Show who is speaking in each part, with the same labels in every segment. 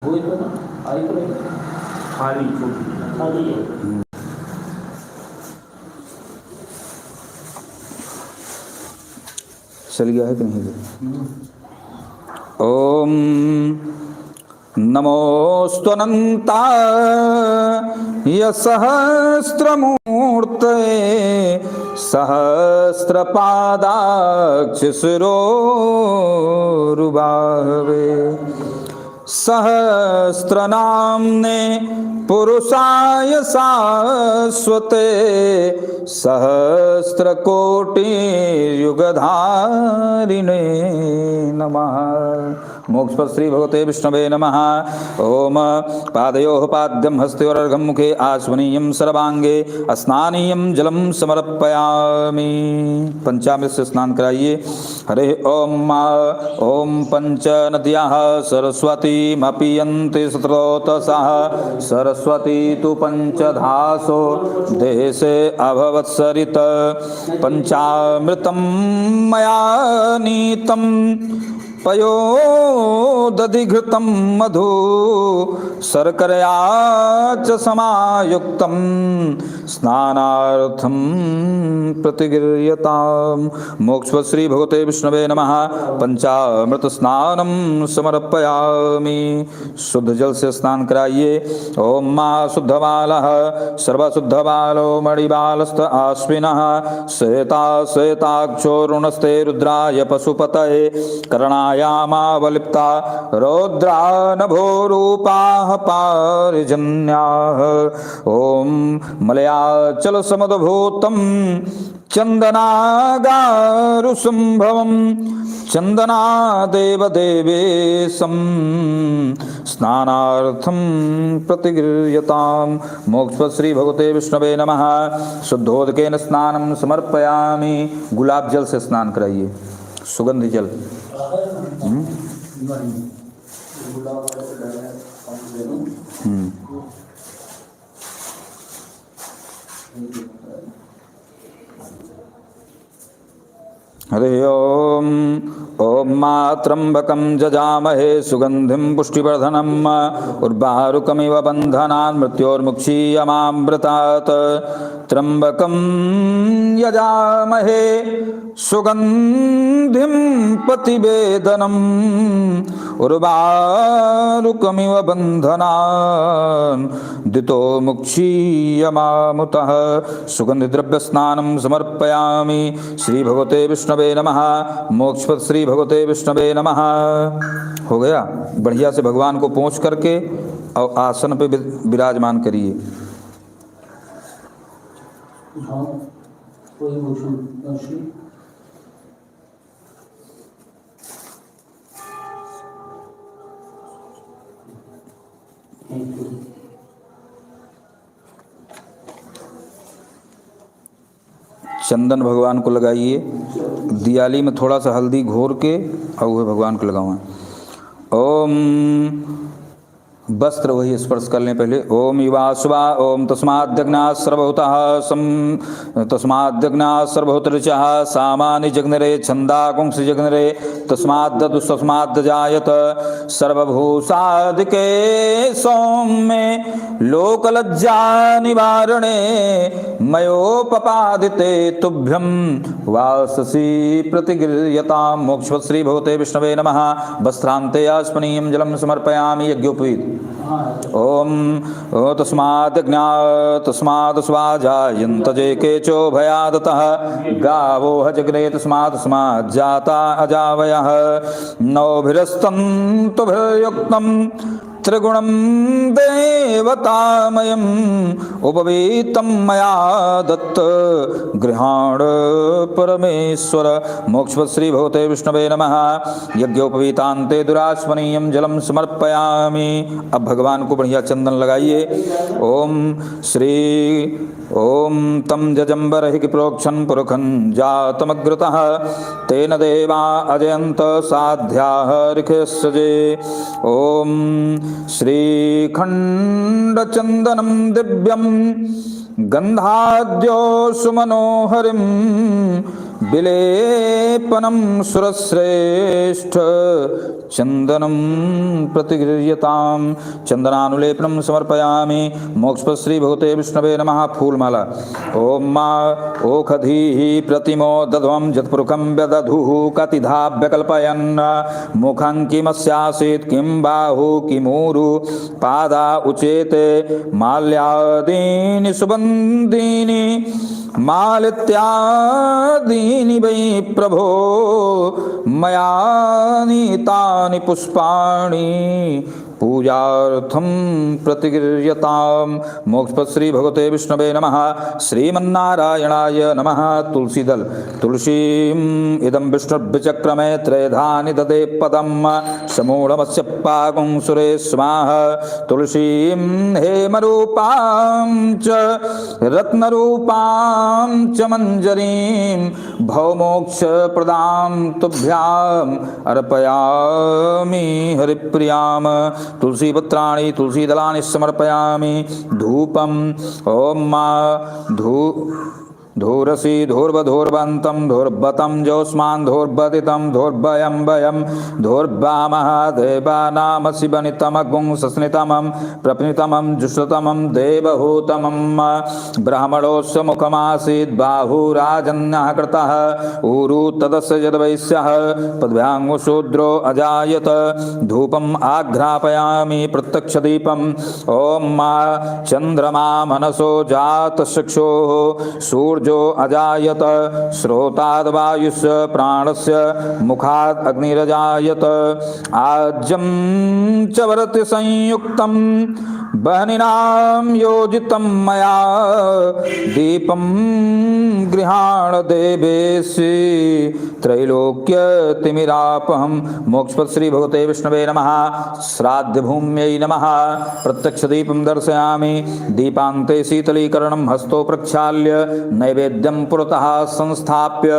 Speaker 1: वही तो ना, आई तो नहीं,
Speaker 2: खाली
Speaker 1: खाली है।
Speaker 3: चल गया है कि नहीं? ओम नमोऽस्त्वनन्ताय सहस्रमूर्तये सहस्रपादाक्षशिरोरुबाहवे सहस्रनाम्ने पुरुषाय शाश्वते सहस्रकोटियुगधारिणे नमः। मोक्षपद श्री भगवते विष्णवे नमः। ओम पादयोः पाद्यं हस्तयोरर्घं मुखे आस्वनीयं सर्वांगे स्नानीयं जलं समर्पयामि। पंचामृत से स्नान कराइए। हरे ओम ओम पंच नद्याः सरस्वतीमपीयन्ति स्रोतसः सरस्वती तु पंचधासो देशे अभवत्सरित पंचामृतं मया नीतं पयोदधिघृतं मधु शर्करया च समायुक्तं स्नानार्थं प्रतिगृह्यताम्। मोक्षपद श्री भगवते विष्णवे नमः। पंचामृत स्नानं समर्पयामि। शुद्ध जल से स्नान कराइए। ओम मा शुद्धबालः सर्वशुद्धबालो मणिबालस्थ आश्विनः श्वेता श्वेताक्षोरुणस्ते रुद्राय पशुपतये कर्णायामावलिप्ता रौद्रा नभोरूपाः पारिजन्याः। ओम मलयाचल समुद्भूतं चन्दनागारुसुम्भवं चन्दनादेव देवेशं स्नानार्थं प्रतिगृह्यताम्। मोक्षपद श्री भगवते विष्णवे नमः। शुद्धोदकेन स्नानं समर्पयामि। गुलाब जल से स्नान कराइए, सुगंधि जल। हरे ओम ओम मा त्र्यंबकं जजामहे सुगंधिं पुष्टिवर्धनम् उर्वारुकमिव बन्धनान् मृत्योर्मुक्षीयमामृतात्। त्र्यंबकं यजामहे सुगंधिं प्रतिवेदनम् उर्वारुकमिव बन्धनान् दितो मुक्षीयमामुतः। सुगंधि द्रव्य स्नानं समर्पयामि। श्री भगवते विष्णवे नमः। मोक्षपद श्री भगवते विष्णवे नमः। हो गया। बढ़िया से भगवान को पोंछ करके और आसन पे विराजमान करिए। चंदन भगवान को लगाइए। दियाली में थोड़ा सा हल्दी घोर के और वह भगवान को लगाओ। ओम वस्त्र वही स्पर्श कर लें पहले। ओम युवाशुवा ओम तस्माद्यज्ञात् सर्वभूतः तस्माद्यज्ञात् सर्वभूतऋचः सामानि जग्निरे छन्दाकुंसि जग्निरे तस्माद्दजायत सर्वभूषादिके सौम्ये लोकलज्जा निवारणे मयोपपादिते तुभ्यं वाससी प्रतिगृह्यताम्। मोक्षपद श्री भगवते विष्णवे नमः। वस्त्रान्ते आस्मनीयं जलं समर्पयामि। यज्ञोपवीत। ओम तस्मात् स्वाजायन्त जे केचो भयादतः गावो हजग्रे तस्मात् जाता अजावयः नौभिरस्तन्तुभिर्युक्तं त्रिगुणं देवतामयम् उपवीतं मया दत्त गृहाण परमेश्वर। मोक्षपद श्री भगवते विष्णवे नमः। यज्ञोपवीतान्ते दुरास्मनीयं जलं समर्पयामि। अब भगवान को बढ़िया चंदन लगाइए। ओम श्री ओम तम जजम्बरहि प्रोक्षन् पुरुखं जातमग्रतः तेन देवा अजयन्त साध्याः ऋषयस्जे। ओम श्रीखण्डचन्दनं दिव्यं गन्धाद्यो सुमनोहरिं विलेपनं सुरश्रेष्ठ चंदनं प्रतिगृह्यतां चंदनानुलेपनं समर्पयामि मोक्षपद श्री भगवते विष्णवे नमः। फूलमाला। ओम मा ओखधीः प्रतिमो दध्वं जत्पुरुखं व्यदधुः कतिधा व्यकल्पयन् मुखं किमस्यासीत् किं बाहु किमूरु पादा उचेते माल्यादीनि सुबन्धीनि मालित्यादीनि वै प्रभो मया नीतानि पुष्पाणि पूजार्थं प्रतिगृह्यतां मोक्षपद श्री भगवते विष्णवे नमः। श्रीमन्नारायणाय नमः। तुलसी दल। तुलसीम इदं विष्णुर्विचक्रमे त्रेधानि ददे पदं समूढमस्य पागुं सुरे स्वाहा। तुलसीं हेमरूपां च रत्नरूपां च मंजरीं भवमोक्षप्रदां तुभ्याम् अर्पयामि हरिप्रियाम्। तुलसी पत्राणि तुलसी दलानि समर्पयामि। धूपम ओम मा धूरसी धूर्वधूर्वन्तं धूर्वतं जोस्मान् धूर्वदितं धूर्वयं वयं धूर्वामः देवानाम शिवनितमगुं सस्नितमं प्रप्नितमं जुष्टतमं देवहूतमं ब्राह्मणोस्य मुखमासीत् बाहुराजन्यः कृतः ऊरु तदस्य यद्वैश्यः पद्भ्याङ्गो शूद्रो अजायत। धूपम् आघ्रापयामि प्रत्यक्षदीपम्। ॐ मा चन्द्रमा मनसो जातचक्षुः सूर्यो अजायत श्रोताद् वायुस्य प्राणस्य मुखाद् अग्निरजायत। आज्यं च वरति संयुक्तं बहनिनां योजितं मया दीपं गृहाण देवेशि त्रैलोक्यतिमिरापहं। मोक्षपद श्री भगवते विष्णवे नमः। श्राद्ध भूम्यै नमः। प्रत्यक्ष दीपं दर्शयामि। दीपान्ते शीतलीकरणं हस्तो प्रक्षाल्य नैवेद्यं पुरतः संस्थाप्य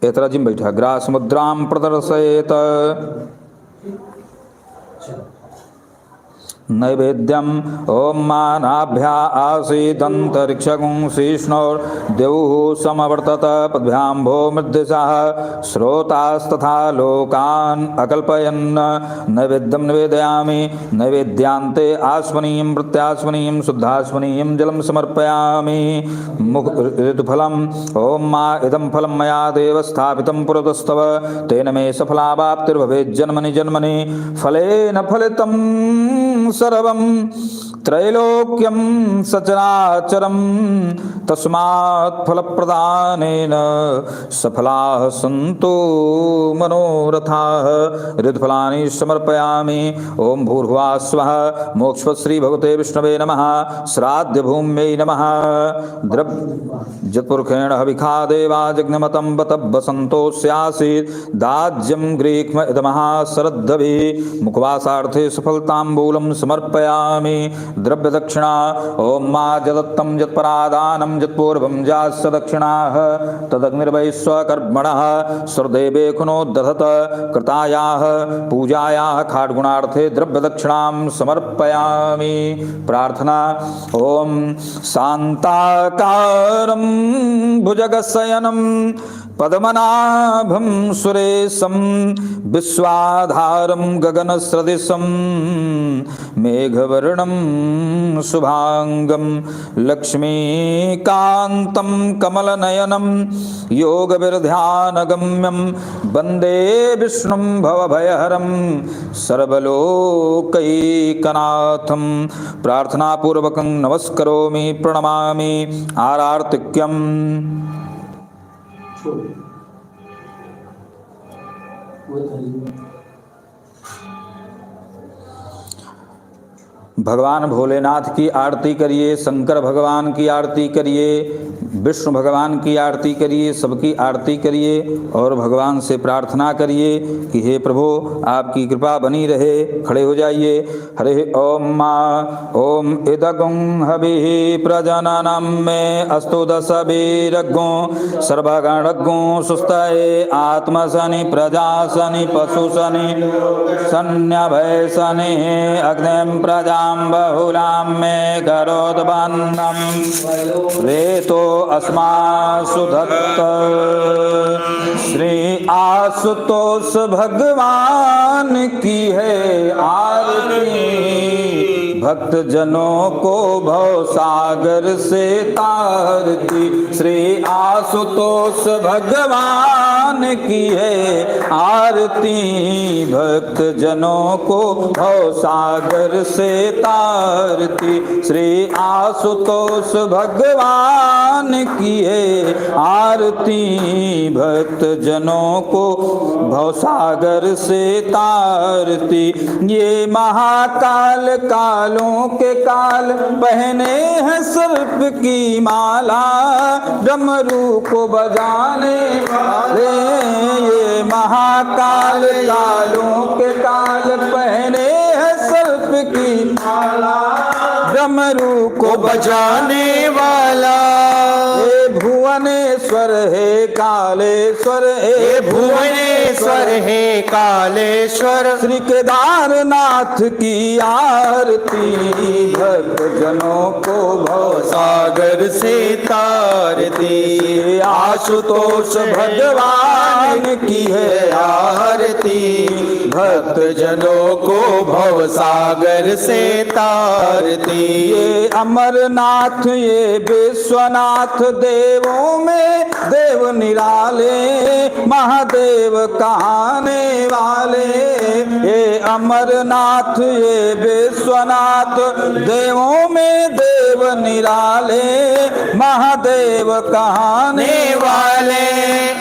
Speaker 3: एतराजिं बैठा ग्रास मुद्रां प्रदर्शयेत। नैवेद्यम ओम मानाभ्या आसीदंतरिक्षगुं शिष्णोर्देवुः समवर्तत पद्भ्याम्भो मृद्दिशः श्रोतास्तथा लोकान् अकल्पयन्। नैवेद्यं निवेदयामि। नैवेद्यान्ते आस्मनीयं प्रत्यास्मनीयं शुद्धास्मनीयं जलं समर्पयामि। ऋतुफलम् ओम मा इदं फलं मया देव स्थापितं पुरतस्तव तेन मे सफलावाप्तिर्भवेत् जन्मनि जन्मनि। फलेन फलितं सर्वं त्रैलोक्यं सचराचरं तस्मात् फलप्रदानेन सफलाः सन्तु मनोरथाः। ऋतुफलानि समर्पयामि। ओम भूर्भुवः स्वः। मोक्षपद श्री भगवते विष्णवे नमः। श्राद्ध भूम्यै नमः। जत्पुरुषेण हविखा देवा जज्ञमतं बत बसन्तोऽस्यासीत् दाज्यं ग्रीक्ष्म इदमः सरद्धभिः मुखवासार्थे सफलताम्बूलं समर्पयामि। द्रव्य दक्षिणा ओम मा जदत्तं जत्परादानं जत्पूर्वं जास्य दक्षिणाः तदग्निर्वै स्वकर्मणः सर्वदेवे कुनोदधत। कृतायाः पूजायाः खाड्गुणार्थे द्रव्य दक्षिणां समर्पयामि। प्रार्थना ओम शान्ताकारं भुजगशयनं पद्मनाभं सुरेशं विश्वाधारं गगनसदृशं मेघवर्णं शुभांगं लक्ष्मीकान्तं कमलनयनं योगविरध्यानगम्यं वन्दे विष्णुं भवभयहरं सर्वलोकैकनाथं। प्रार्थनापूर्वकं नमस्करोमि प्रणमामि आरार्तिक्यम्। भगवान भोलेनाथ की आरती करिए, शंकर भगवान की आरती करिए, विष्णु भगवान की आरती करिए, सबकी आरती करिए और भगवान से प्रार्थना करिए कि हे प्रभु आपकी कृपा बनी रहे। खड़े हो जाइए। हरे ओम मा ओम इदगुं हविः प्रजननं मे अस्तु दशभिरग्गुं सर्वगणग्गुं सुस्तये आत्मशनि प्रजाशनि पशुशनि सन्न्यभयशनि अग्निं प्रजा कन्यां बहुलां मे करोद्बन्धं रेतो अस्मासु दत्त। श्री आशुतोष भगवान की है आरती, भक्त जनों को भव सागर से तारती। श्री आशुतोष भगवान की है आरती, भक्त जनों को भव सागर से तारती। श्री आशुतोष भगवान की है आरती, भक्त जनों को भव सागर से तारती। ये महाकाल कालों के काल पहने हैं सर्प की माला, डमरू को बजाने वाले। ये महाकाल कालों के काल पहने हैं सर्प की माला, डमरू को बजाने वाला। हे भुवनेश्वर हे कालेश्वर, हे भुवनेश्वर हे कालेश्वर। श्री केदारनाथ की आरती, भक्त जनों को भव सागर से तारती। आशुतोष भगवान की है आरती, भक्त जनों को भव सागर से तारती। ये अमरनाथ ये विश्वनाथ, देवों में देव निराले, महादेव कहाने वाले। ये अमरनाथ ये विश्वनाथ, देवों में देव निराले, महादेव कहाने वाले।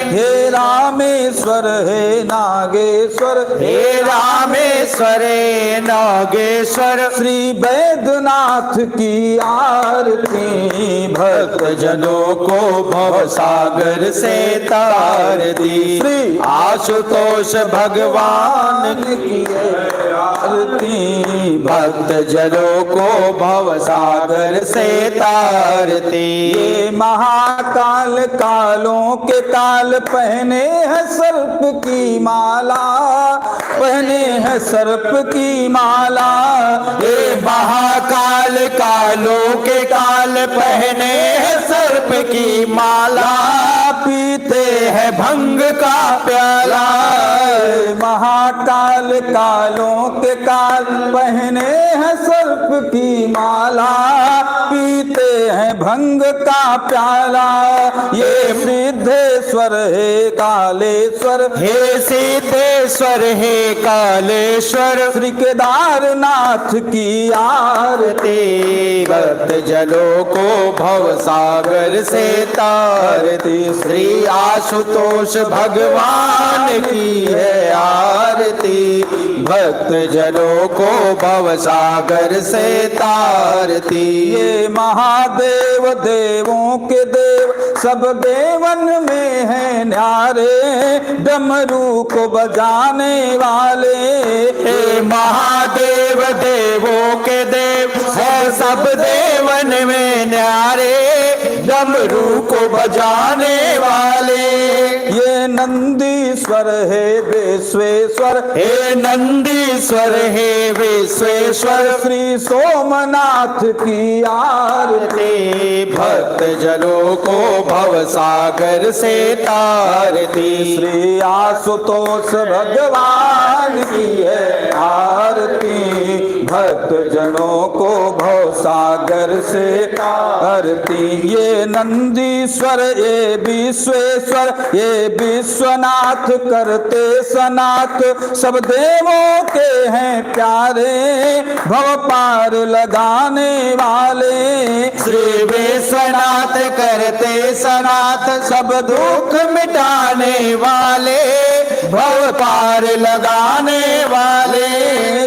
Speaker 3: हे रामेश्वर हे नागेश्वर, हे रामेश्वर हे नागेश्वर। श्री वैद्यनाथ की आरती, भक्त जनों को भव सागर से तारती। श्री आशुतोष भगवान की आरती, भक्त जनों को भव सागर से तारती। ये महाकाल कालों के काल पहने हैं सर्प की माला, पहने हैं सर्प की माला। ये महाकाल कालों के काल पहने हैं सर्प की माला, पीते हैं भंग का प्याला। महाकाल कालों के काल पहने हैं सर्प की माला, पीते हैं भंग का प्याला। ये सिद्धेश्वर हे कालेश्वर, हे सिद्धेश्वर हे कालेश्वर। श्री केदारनाथ की आरती, भक्त जनों को भव सागर से तारती। श्री आशुतोष भगवान की है आरती, भक्त जनों को भव सागर से तारती। ये महादेव देवों के देव, सब देवन में है न्यारे, डमरू को बजाने वाले। हे महादेव देवों के देव, है सब देवन में न्यारे, डमरू को बजाने वाले। ये नंदीश्वर है विश्वेश्वर, हे नंदीश्वर है विश्वेश्वर। श्री सोमनाथ की आरती, भक्त जनों को भव सागर से तारती। श्री आशुतोष भगवान की है आरती, भक्त जनों को भव सागर से तारती। ये नंदीश्वर ये विश्वेश्वर ये विश्वनाथ करते सनाथ, सब देवों के हैं प्यारे, भव पार लगाने वाले। श्री विश्वनाथ करते सनाथ, सब दुख मिटाने वाले, भव पार लगाने वाले।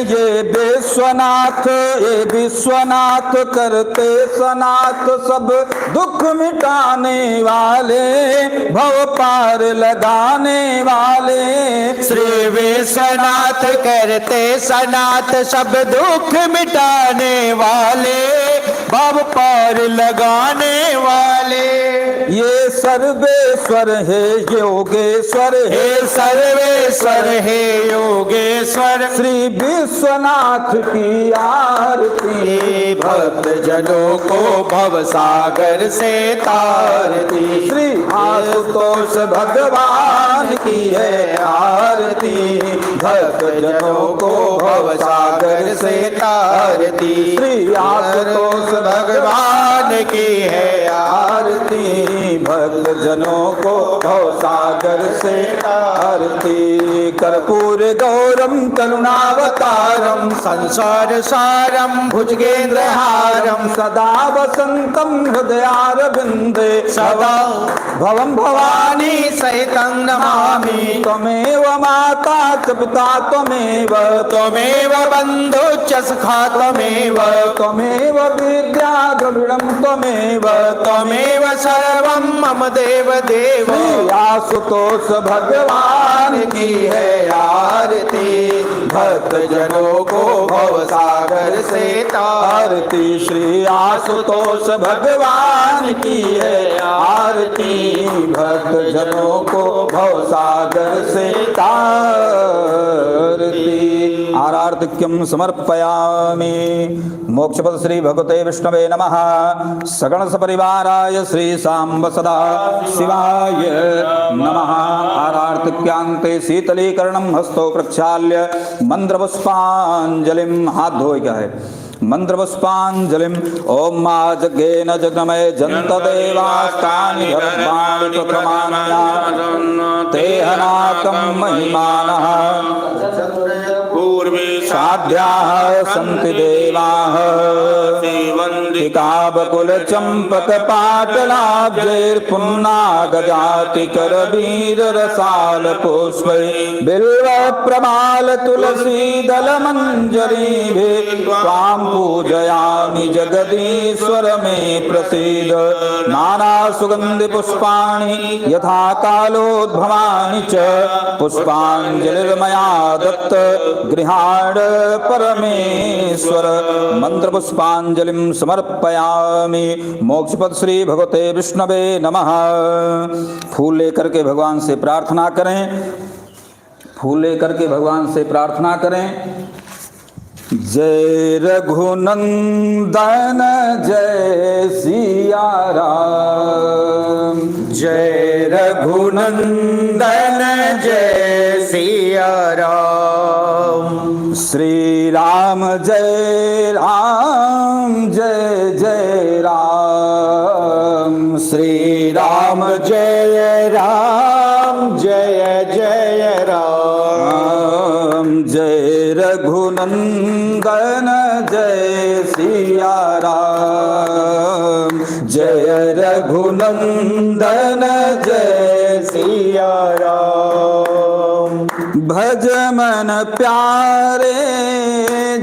Speaker 3: ये विश्वनाथ ये विश्वनाथ करते सनाथ, सब दुख मिटाने वाले, भव पार लगाने वाले। श्री विश्वनाथ करते सनाथ, सब दुख मिटाने वाले, भव पार लगाने वाले। ये सर्वेश्वर हे योगेश्वर
Speaker 2: हे सर्वेश्वर हे योगेश्वर
Speaker 3: श्री विश्वनाथ की आरती
Speaker 2: हे भक्त जनों को भव सागर से तारती
Speaker 3: श्री आशुतोष भगवान की है आरती
Speaker 2: भक्त जनों को भव सागर से तारती
Speaker 3: श्री आशुतोष
Speaker 2: भगवान की है
Speaker 3: आरती भक्त जनों को भव सागर से आरती कर्पूर गौरम करुणावतारम
Speaker 2: संसार सारम भुजगेन्द्रहारम
Speaker 3: सदा वसंतम हृदयारविंदे
Speaker 2: सदा
Speaker 3: भवम भवानी
Speaker 2: सहितं नमामि
Speaker 3: त्वमेव माता च पिता त्वमेव
Speaker 2: त्वमेव बन्धु च सखा त्वमेव
Speaker 3: त्वमेव विद्या द्रविणं त्वमेव
Speaker 2: त्वमेव सर्वं मम देव देव
Speaker 3: आशुतोष भगवान की है आरती
Speaker 2: भक्त जनों को भव सागर से
Speaker 3: आरती श्री आशुतोष भगवान की है आरती भक्त जनों को भव सागर से तारती आरार्तिक्यं समर्पयामि मोक्षपद श्री भगवते विष्णवे नमः सगण सपरिवाराय श्री सांब सदा शिवाय नमः आरार्तिक्यांते शीतलीकरणं हस्तो प्रक्षाल्य मंत्रपुष्पांजलिं हाथ धोए क्या है मंत्रपुष्पांजलिं ओम मा जज्ञेन जगमय जंत देवास्तानि गर्भाणि प्रथमान्या तेहनाकं महिमानः
Speaker 2: पूर्वे
Speaker 3: साध्याः सन्ति देवाः वन्दिकाबकुल चंपक पाटलाब्जैर्पुन्नागजाति करवीर रसाल पुष्पै बिल्व प्रमाल तुलसी दल मंजरी त्वां पूजयामि जगदीश्वर मे प्रसीद नाना सुगंधि पुष्पाणि यथा कालोद्भवानि च पुष्पांजलिर्मया दत्त गृहाण परमेश्वर मंत्र पुष्पांजलिं समर्पयामि मोक्षपद श्री भगवते विष्णवे नमः फूल लेकर के भगवान से प्रार्थना करें फूल लेकर के भगवान से प्रार्थना करें जय रघुनंदन जय सिया राम
Speaker 2: जय रघुनंदन जय सिया राम
Speaker 3: श्री राम जय राम जय जय राम श्री राम
Speaker 2: जय राम जय जय राम
Speaker 3: जय रघुनंदन जय सिया राम
Speaker 2: जय रघुनंदन जय सिया राम
Speaker 3: भज मन प्यारे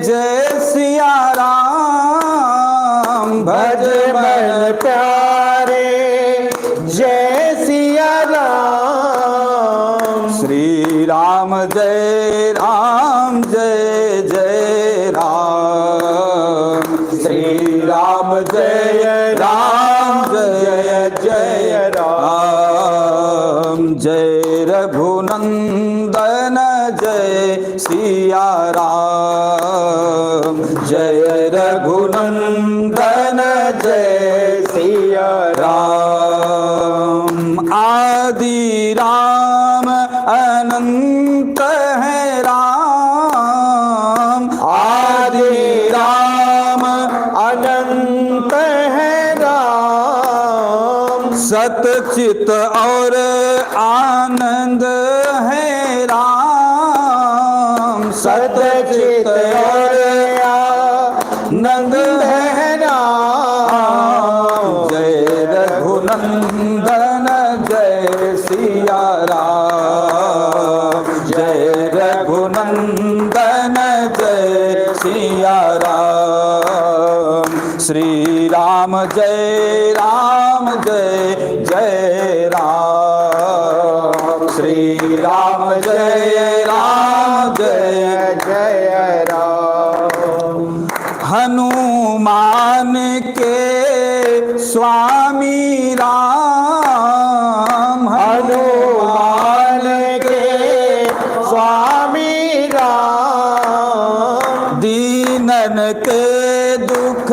Speaker 3: जय सिया राम
Speaker 2: भज मन प्यारे जय सिया राम
Speaker 3: श्री राम जय राम जय जय राम श्री राम जय राम जय जय राम जय रघुनंदन जय सिया राम जय रघुनंदन
Speaker 2: जय सिया
Speaker 3: राम आदि राम अनंत है राम
Speaker 2: आदि राम अनंत है राम
Speaker 3: सतचित और आनंद है राम
Speaker 2: सतचित और आनंद है राम
Speaker 3: जय रघुनंदन जय सिया राम जय रघुनंदन जय सिया राम श्री राम जय जय राम श्री राम जय
Speaker 2: जय राम
Speaker 3: हनुमान के स्वामी राम दीनन के दुख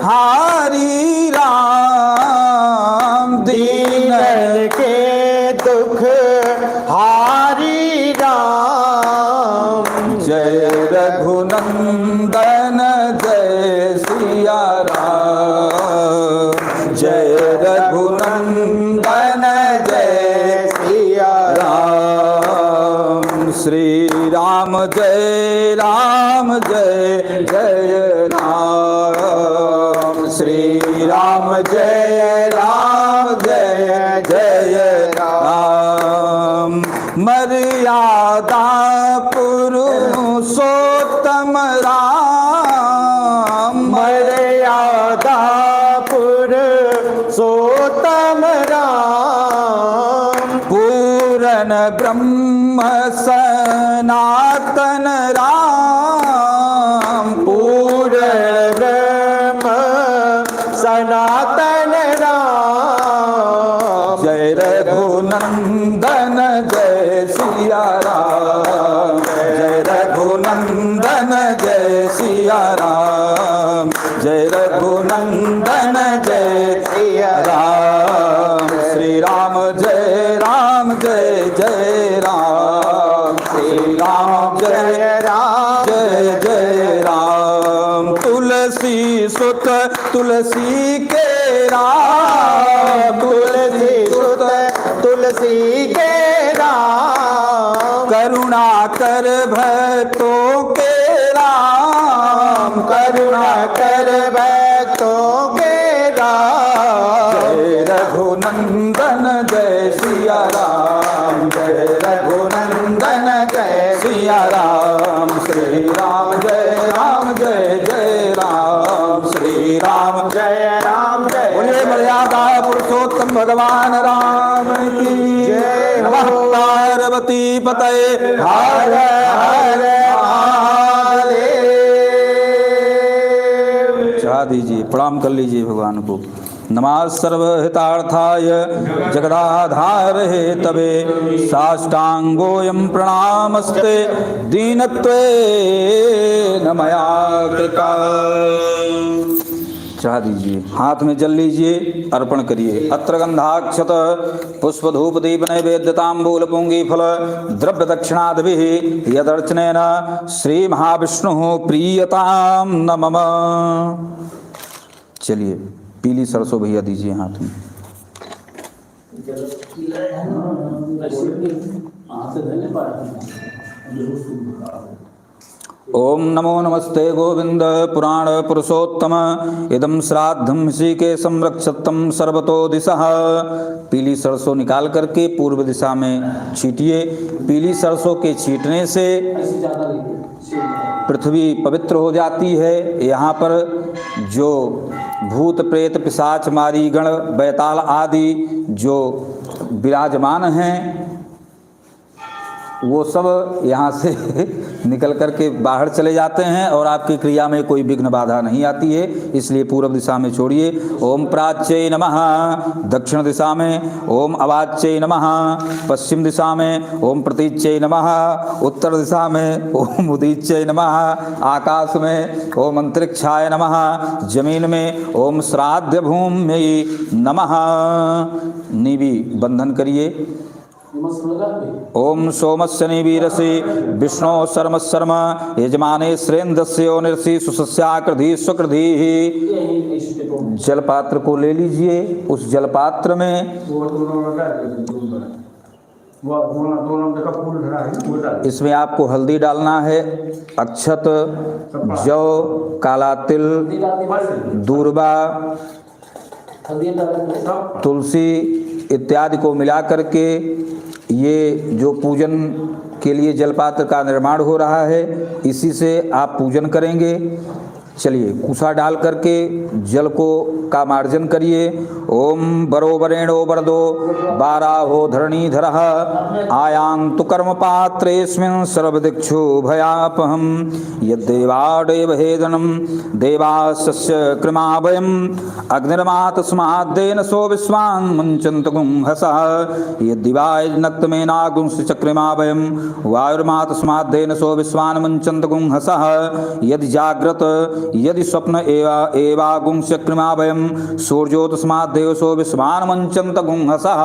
Speaker 3: हारी राम,
Speaker 2: दीनन के दुख हारी राम।
Speaker 3: जय रघुनंदन जय सिया राम, जय रघुनंदन जय
Speaker 2: सिया
Speaker 3: राम। श्री राम जय जय राम, श्री राम जय जय राम। मर्यादा पुरुषोत्तम राम,
Speaker 2: मर्यादा पुरुषोत्तम राम।
Speaker 3: पूर्ण ब्रह्म सनातन राम,
Speaker 2: पूर्ण ब्रह्म सनातन राम।
Speaker 3: जय रघुनंदन जय सिया राम, जय रघुनंदन जय सिया राम, जय रघुनंदन जय
Speaker 2: सिया
Speaker 3: राम। श्री राम जय जय राम, श्री राम जय जय राम। तुलसी सुत तुलसी के राम,
Speaker 2: तुलसी सुत तुलसी के राम।
Speaker 3: करुणा कर भक्तों के राम,
Speaker 2: करुणा कर भक्तों के राम।
Speaker 3: जय रघुनंदन जय सिया राम, जय रघुनंदन जय सिया राम। श्री राम जय जय राम, श्री राम
Speaker 2: जय
Speaker 3: बोलिए मर्यादा पुरुषोत्तम भगवान राम की
Speaker 2: जय हो।
Speaker 3: नमः पार्वती पतये हर हर महादेव। चाह दीजिए, प्रणाम कर लीजिए भगवान को। नमः सर्वहितार्थाय जगदाधार हेतवे साष्टांगोऽयं प्रणामस्ते दीनत्वेन मया कृता। चाह दीजिए, हाथ में जल लीजिए, अर्पण करिए। अत्र गंधाक्षत पुष्प धूप दीप नैवेद्यतांबूल पुंगी फल द्रव्य दक्षिणादिभिः यदर्चनेन श्री महाविष्णु प्रीयताम न मम। चलिए, पीली सरसों भैया दीजिए हाथ में। ओम नमो नमस्ते गोविंद पुराण पुरुषोत्तम इदम श्राद्धम ऋषिकेशं रक्षतम सर्वतो दिशः। पीली सरसों निकाल करके पूर्व दिशा में छींटिए। पीली सरसों के छींटने से पृथ्वी पवित्र हो जाती है। यहाँ पर जो भूत प्रेत पिशाच मारी गण बैताल आदि जो विराजमान हैं वो सब यहाँ से निकल करके बाहर चले जाते हैं और आपकी क्रिया में कोई विघ्न बाधा नहीं आती है। इसलिए पूर्व दिशा में छोड़िए। ओम प्राच्यै नमः, दक्षिण दिशा में ओम अवाच्यै नमः, पश्चिम दिशा में ओम प्रतीच्यै नमः, उत्तर दिशा में ओम उदीच्यै नमः, आकाश में ओम अंतरिक्षाय नमः, जमीन में ओम श्राद्ध भूम्यै नमः। निवि बंधन करिए। ओम सोमस्य निवीरसे विष्णु शर्म शर्म यजमाने श्रेंदस्य निरसी सुसस्याकृधि स्वकृधि। जलपात्र को ले लीजिए। उस जलपात्र में इसमें आपको हल्दी डालना है, अक्षत, जौ, काला तिल, दूर्वा, तुलसी इत्यादि को मिला करके ये जो पूजन के लिए जलपात्र का निर्माण हो रहा है इसी से आप पूजन करेंगे। चलिए कुशा डाल करके जल को का मार्जन करिए। ओम बरो वरेणो वरदो बाराहो धरणीधरः आयांतु कर्म पात्रेस्मिन् सर्वदिक्षु भयापहम् यद्देवादेव हेदनं देवास्य कृमावयम् अग्निर्मातस्माद्देन सो विश्वान् मुञ्चन्तगुं हसः यद्दिवाय नक्तमेनागुंश्च चक्रिमावयम् वायुर्मातस्माद्देन सो विश्वान् मुञ्चन्तगुं हसः यदि जाग्रत यदि स्वप्न एवागुंशक्रिमावयम सूर्यो तस्मात् देवसो विश्वान् मंचन्त गुंहसः।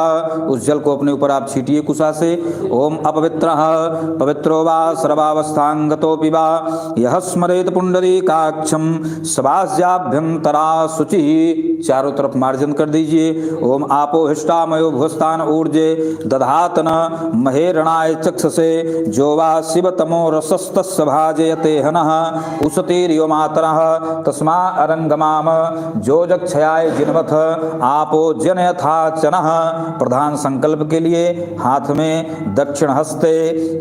Speaker 3: उस जल को अपने ऊपर आप छीटिए कुशा से। ओम अपवित्रः पवित्रो वा सर्वावस्थांगतोऽपि वा यः स्मरेत पुंडरीकाक्षं सवास्याभ्यंतरा शुचि। चारों तरफ मार्जन कर दीजिए। ओम आपो हिष्टामयो भुस्तान ऊर्जे दधातन महेरणाय चक्षसे जो वा शिवतमो रसस्तस्य भाजयते हनः उसतीर्यो मातरः तस्मा अरंगमाम जोजक्षयाय जिनवथ आपो जनयथा चनः। प्रधान संकल्प के लिए हाथ में दक्षिण हस्ते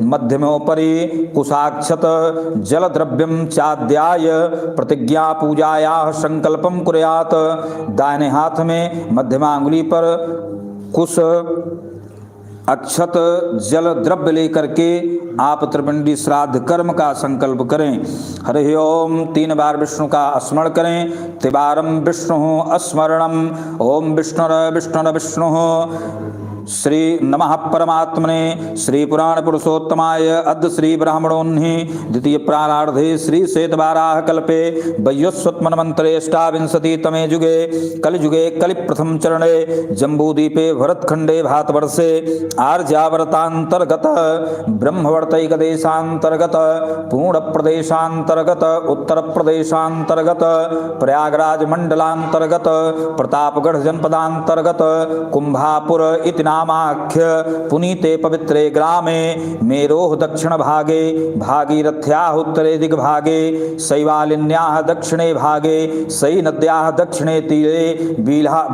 Speaker 3: मध्यमोपरि कुशाक्षत जल द्रव्यम चाद्याय प्रतिज्ञा पूजायाः संकल्पम कुर्यात्। दाहिने हाथ में मध्यमांगुली पर कुश अक्षत जल द्रव्य लेकर के आप त्रिपिंडी श्राद्ध कर्म का संकल्प करें। हरि ओम 3 बार विष्णु का स्मरण करें। त्रिवारम विष्णु स्मरणम। ओम विष्णुर विष्णुर विष्णु श्री नमः परमात्मने श्री पुराण पुरुषोत्तमाय अद्य श्री ब्राह्मणोन्हि द्वितीय प्रारार्धे श्री श्वेतवाराह कल्पे वैवस्वत्मन्वन्तरे अष्टाविंशतितमे युगे कलियुगे कलि प्रथम चरणे जम्बूद्वीपे भरतखंडे भारतवर्षे आर्यावर्तांतर्गत ब्रह्मवर्तैकदेशांतर्गत पूर्ण प्रदेशांतर्गत उत्तर प्रदेशांतर्गत प्रयागराज मंडलांतर्गत प्रतापगढ़ जनपदांतर्गत कुंभापुर इति नामाख्य पुनीते पवित्रे ग्रामे मेरोह दक्षिण भागे भागीरथ्याः उत्तरे दिग्भागे शैवालिन्याः दक्षिणे भागे सई नद्याः दक्षिणे तीरे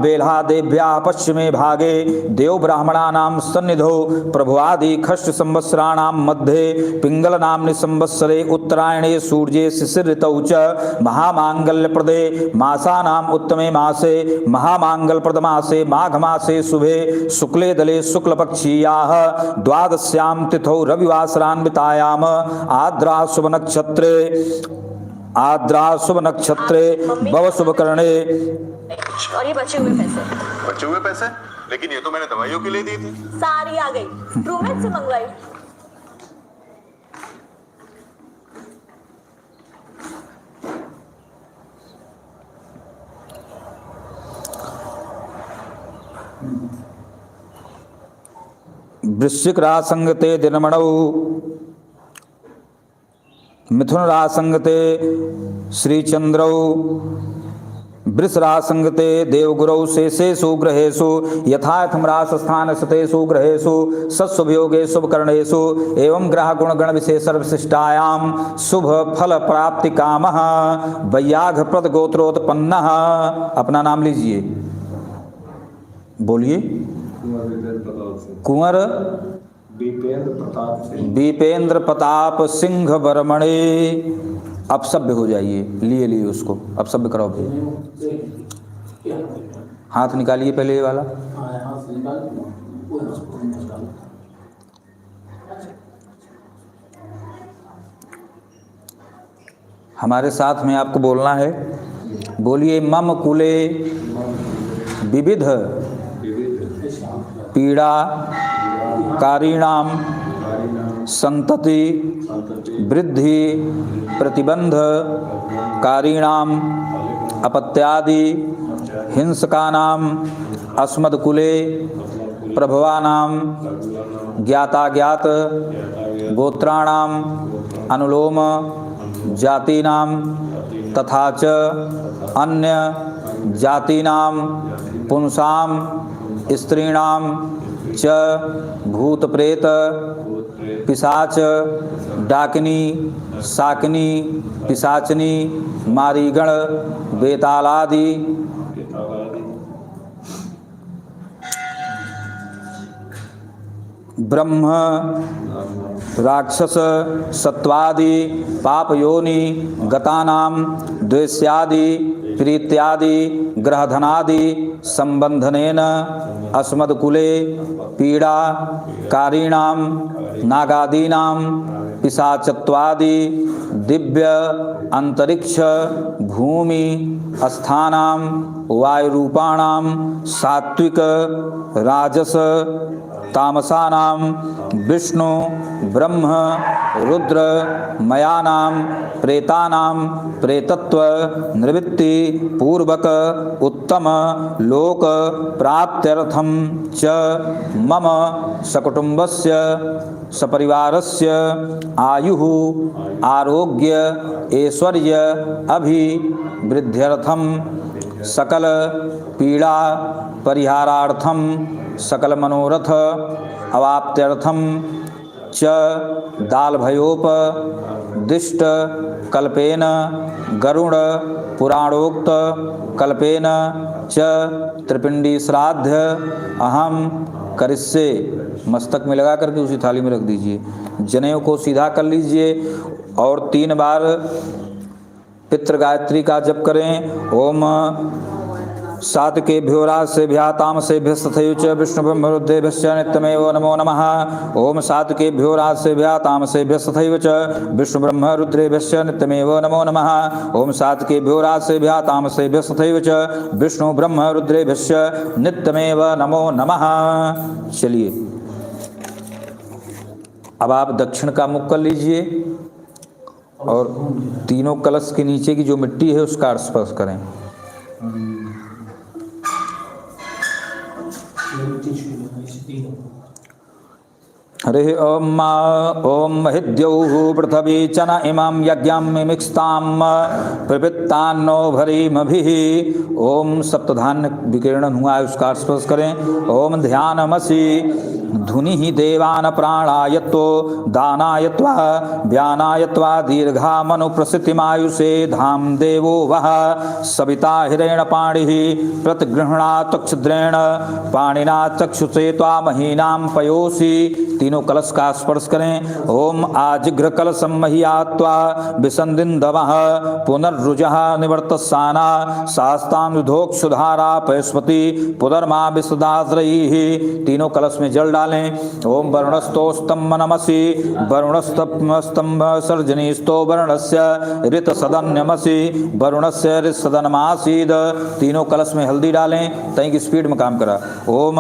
Speaker 3: बेल्हादेव्याः पश्चिमे भागे देव ब्राह्मणानां सन्निधौ प्रभुआदि खष्ट संवत्सराणां मध्ये पिंगल नाम्नि संवत्सरे उत्तरायणे सूर्ये शिशिर ऋतौ च महामांगल्यप्रदे मासानां उत्तमे मासे महामांगल्यप्रद मासे माघ मासे शुभे शुक्ले दले शुक्ल पक्षीयाः द्वादश्यां तिथौ रविवासरान्वितायाम आद्रा शुभ नक्षत्रे भव शुभ करणे।
Speaker 4: और ये बचे हुए पैसे
Speaker 5: लेकिन ये तो मैंने दवाइयों के लिए दी थी।
Speaker 4: सारी आ गई ट्रूमेट से मंगवाई।
Speaker 3: वृश्चिक रासंगते दिनमणौ मिथुन रासंगते श्रीचंद्रौ वृष रासंगते देवगुरौ शेषेषु ग्रहेषु यथायथं रासस्थान सतेषु ग्रहेषु सत्सुभयोगे शुभकर्णेषु एवं ग्रह गुण गण विशेष विशिष्टायां शुभ फल प्राप्ति कामः वैयाघप्रद गोत्रोत्पन्नः। अपना नाम लीजिए, बोलिए। कुंवर दीपेंद्र प्रताप सिंह बर्मणे। अपसभ्य हो जाइए, लिए उसको अपसभ्य कराओ। हाथ निकालिए पहले ये वाला। हमारे साथ में आपको बोलना है। बोलिए मम कुले विविध पीड़ा कारीणाम संतति वृद्धि प्रतिबंध कारीणाम अपत्यादि हिंसकानाम अस्मद्कुले प्रभवानाम ज्ञाताज्ञात गोत्राणाम अनुलोम जातीनाम तथा च अन्य जातीनाम पुंसाम स्त्रीणाम च भूत प्रेत पिशाच डाकिनी शाकिनी पिशाचनी मारीगण बेतालादि ब्रह्म राक्षस सत्वादि पाप योनि गतानाम द्वेष्यादि प्रीत्यादि ग्रहधनादि संबंधनेन अस्मद्कुले पीड़ा कारीणाम नागादीनाम पिशाचत्वादि दिव्य अंतरिक्ष भूमि स्थानाम वायुरूपाणाम सात्विक राजस तामसानाम विष्णु ब्रह्म रुद्र मयानाम प्रेतानाम प्रेतत्व निवृत्ति पूर्वक उत्तम लोक प्राप्त्यर्थम च मम सकुटुंबस्य सपरिवारस्य आयुः आरोग्य ऐश्वर्य अभिवृद्ध्यर्थम सकल पीड़ा परिहारार्थम सकल मनोरथ अवाप्त्यर्थम च दालभयोपदिष्ट कल्पेन गरुड़ पुराणोक्त कल्पेन च त्रिपिंडी श्राद्ध अहम करिष्ये। मस्तक में लगा करके उसी थाली में रख दीजिए। जनेऊ को सीधा कर लीजिए और 3 बार पितृ गायत्री का जप करें। ओम सात्केभ्यो राजसेभ्यः तामसेभ्यः तथैव च विष्णुब्रह्मरुद्रेभ्यश्च नित्यमेव नमो नमः। ओम सात्केभ्यो राजसेभ्यः तामसेभ्यः तथैव च विष्णुब्रह्मरुद्रेभ्यश्च नित्यमेव नमो नमः। ओम सात्केभ्यो राजसेभ्यः तामसेभ्यः तथैव च विष्णुब्रह्मरुद्रेभ्यश्च नित्यमेव नमो नमः। चलिए अब आप दक्षिण का मुख कर लीजिए और तीनों कलश के नीचे की जो मिट्टी है उसका स्पर्श करें। हरे ओम ओम महिद्यौः पृथ्वी चन इमां यज्ञं मिमिक्स्तां प्रवृत्तान्नो भरीमभिः। ओम सप्तधान्य विकीर्णन हुआ है उसका स्पर्श करें। ओम ध्यानमसि धुनि देवान प्राणायत्तो दानायत्वा व्यानायत्वा दीर्घामनुप्रसिद्धिमायुषे धाम देवो वः सविता हिरण्यपाणिः प्रतिगृह्णात् छिद्रेण पाणिना चक्षुषे त्वा महीनां पयोषि। तीनों कलश का स्पर्श करें। ओम आजिघ्र कलशं महीयात्वा विसन्दिन्दवः पुनर्रुजः निवर्तस्साना शास्तानुधोक्षुधारा पयस्पति पुनर्मा विशदाद्रैः। तीनों कलश में जल डालें। ओम वरुणस्तोस्तम नमसि वरुणस्तम्भ सर्जनीस्तो वरुणस्य ऋतसदन्यमसि वरुणस्य ऋतसदनमासीद। तीनों कलश में हल्दी डालें। तई की स्पीड में काम करा। ओम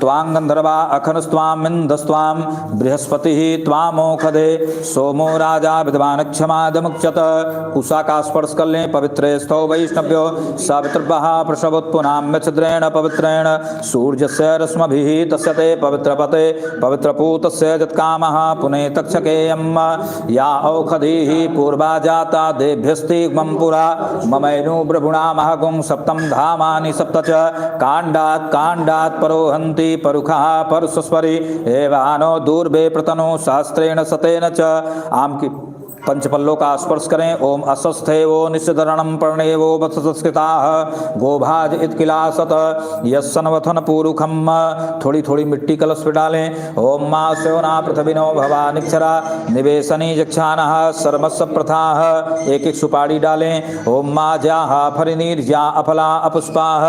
Speaker 3: त्वां गंधर्वा अखनस्त्वामिंदस्त्वां बृहस्पतिः त्वामोखदे सोमो राजा विद्वान क्षमादमुक्षत। उषा का स्पर्श कर लें। पवित्रे स्थो वैष्णव्यो सवितृभः प्रसवोत्पुनाम्य छिद्रेण पवित्रेण सूर्यस्य रश्मिभिः तस्यते पवित्रपते पवित्रपूतस्य यत्कामः पुने तक्षकेयं या औषधीः पूर्वा जाता देभ्यस्तिग्मं पुरा ममैनु ब्रभुणामहगुं सप्तं धामानि सप्त च काण्डात् काण्डात् परोहन्ति परुखः परस्वरी एवानो दूर्वे प्रतनो शास्त्रेण सतेन च। आम की पंचपल्लों का स्पर्श करें। ओम अस्वस्थेवो निषधरणं पर्णेवो वत्सस्कृताः गोभाज इत्किलासत यस्सनवथन पूरुखम। थोड़ी थोड़ी मिट्टी कलश पे डालें। ओम मा स्योना पृथ्वीनो भवानिक्षरा निवेशनी जक्षानः सर्वस्व प्रथाः। एक एक सुपारी डालें। ओम मा ज्याः फरिनीर्ज्या अफला अपुष्पाः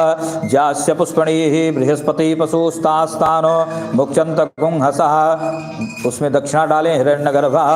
Speaker 3: ज्यास्य पुष्पणीः बृहस्पति पशुस्तास्तानो मुक्षन्त गुंहसः। उसमें दक्षिणा डालें। हिरण्यगर्भः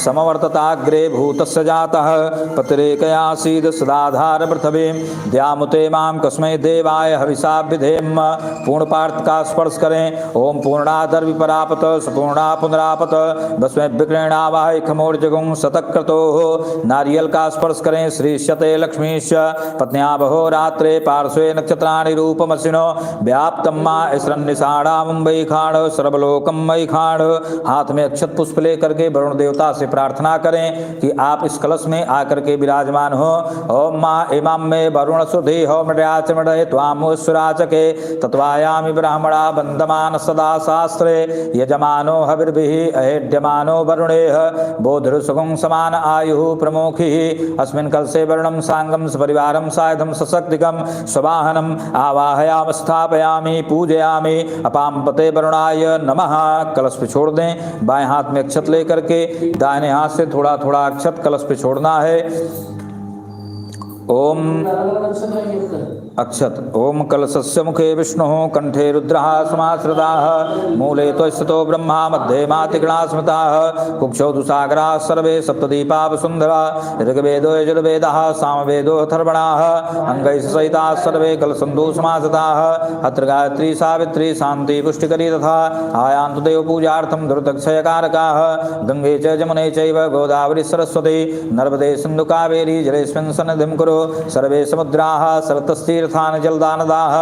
Speaker 3: समवर्तता अग्रे भूतस्य जातः पतिरेकयासीद सदाधार पृथ्वीं द्यामुते मां कस्मै देवाय हविषा विधेम। पूर्ण पार्थ का स्पर्श करें। ओम पूर्णाधर विपरापत सपूर्णा पुनरापत भस्मे विक्रीणावाह खमोर्जगुं शतक्रतोः। नारियल का स्पर्श करें। श्रीष्यते लक्ष्मीश्च पत्न्या बहो रात्रे पार्श्वे नक्षत्राणि रूपमसिनो व्याप्तं मा इसरन्निषाणा मुंबई खाड़ सर्वलोकम मई खाड़। हाथ में अक्षत पुष्प लेकर के वरुण देवता से प्रार्थना करें। दें कि आप इस कलश में आकर के विराजमान हो। ओम माँ इमाम में वरुण सुधि हो मृयाच मृदय त्वामुश्वराचके तत्वायामि ब्राह्मणा बंधमान सदा शास्त्रे यजमानो हविर्भिः अहेड्यमानो वरुणेह बोधिरुसुखं समान आयुः प्रमुखिः अस्मिन् कलशे वर्णं सांगं सपरिवारं सायधं सशक्तिकं स्ववाहनम् आवाहयामि स्थापयामि पूजयामि अपाम्पते वरुणाय नमः। कलश पे छोड़ दें। बाएं हाथ में अक्षत लेकर के दाहिने हाथ से थोड़ा थोड़ा अक्षत कलश पे छोड़ना है। ओम अक्षत ओम कलशस्य मुखे विष्णुः कंठे रुद्रः समाश्रिताः मूले त्वस्थितो ब्रह्मा मध्ये मातिगणाः स्मृताः कुक्षौ दुसागराः सर्वे सप्तदीपा वसुन्धरा ऋग्वेदो यजुर्वेदः सामवेदो अथर्वणाः अंगैः सहिताः सर्वे कलशन्धौ समाश्रिताः अत्र गायत्री सावित्री शान्ति पुष्टिकरी तथा आयान्तु देवपूजार्थं दुर्दक्षयकारकाः गंगे च जमुने चैव गोदावरी सरस्वती नर्मदे सिन्धु कावेरी जलेऽस्मिन् सन्निधिं कुरु सर्वे समुद्राः सरतस्तीर्थानि जलदानदाः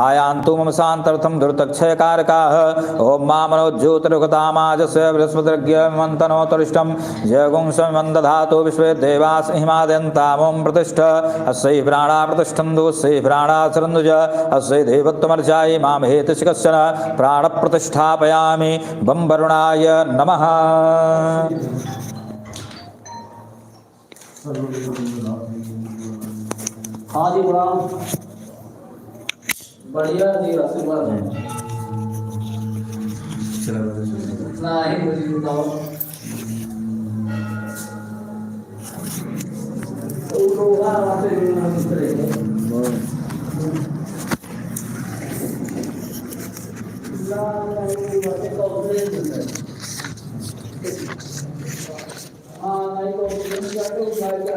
Speaker 3: आयान्तु मम शान्तर्थं दुर्तक्षयकारकाः ओम मामनोज्योतिरुगतामाजस्य बृहस्पतिर्ज्ञमन्तनोतरिष्टं जयगुंसमिमं दधातु विश्वे देवास हिमादयन्तामों प्रतिष्ठ अस्यै प्राणा प्रतिष्ठन्तु अस्यै प्राणा सरन्दुज अस्यै देवत्वमर्चायै मां हेतुषि कश्चन प्राणप्रतिष्ठापयामि बं वरुणाय नमः।
Speaker 1: हाँ जी बड़ा बढ़िया जी आशीर्वाद नहीं मुझे बताओ